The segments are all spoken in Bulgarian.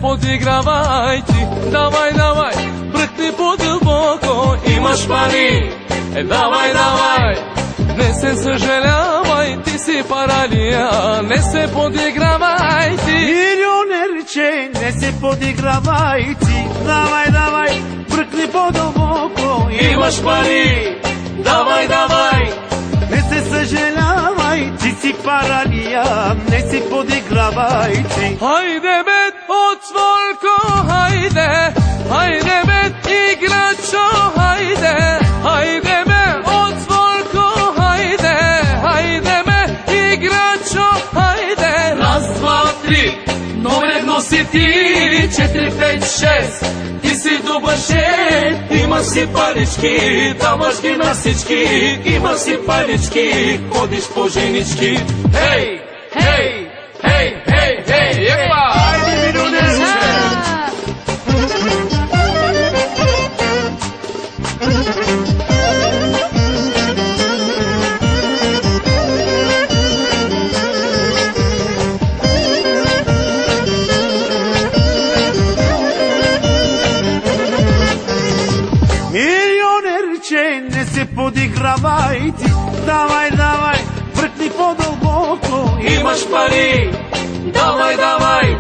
подигравайте. Давай, давай, бръкни по-дълбоко, имаш пари. Давай, давай, не се съжалявай, ти си паралия, не се подигравайте. Милионерче, не се подигравайте. Давай, давай, бръкни по-дълбоко, Имаш пари. Давай, давай, не се съжалявай, ти си паралия, не се подигравайте. хайде бе, отволко, хайде. Хайде бе, играчо, хайде. Хайде бе, отволко, хайде. Хайде бе, играчо, хайде. Раз, два, три, номер едно си ти. 4, 5, 6, ти си добър шеф. Имаш си парички, даваш ги на всички. Имаш си парички, ходиш по женички. Хей, хей, хей, хей, хей, епа! Хайде, милионерче! Милионерче, не се подигравайте. Давай, давай, бръкни по-дълбоко, Имаш пари, давай, давай.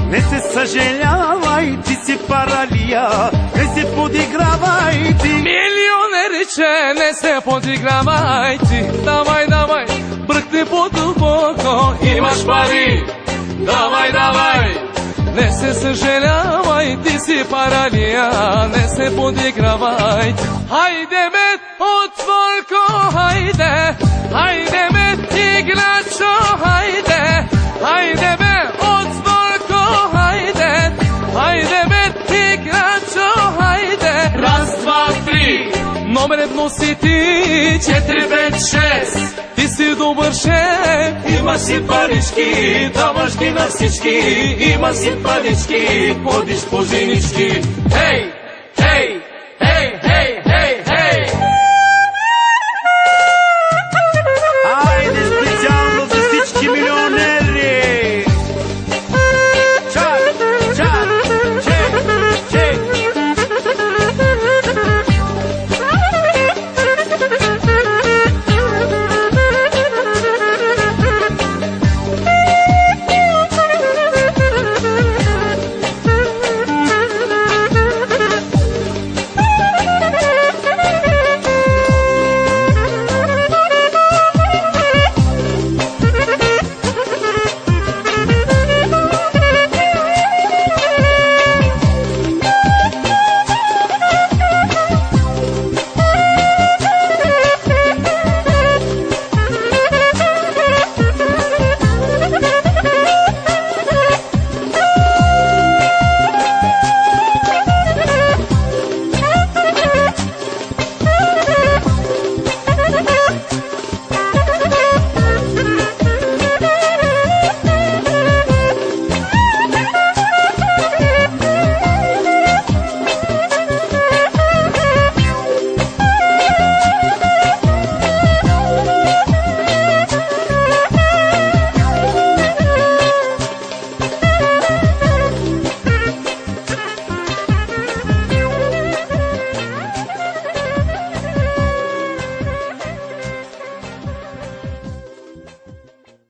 не се съжалявай, ти си паралия, не се подигравайте. Милионерче, не се подигравайте. Давай, давай, бръкни по-дълбоко. Имаш пари, давай, давай. Не се съжалявай, ти си паралия, не се подигравайте. Хайде бе, отволко, хайде. Хайде бе, играчо, хайде. Хайде бе, отволко, хайде. Хайде бе, играчо, хайде. Раз, два, три, номер едно си ти. 4, 5, 6, ти си добър шеф. Имаш си парички, даваш ги на всички. Имаш си парички, ходиш по женички. Хей!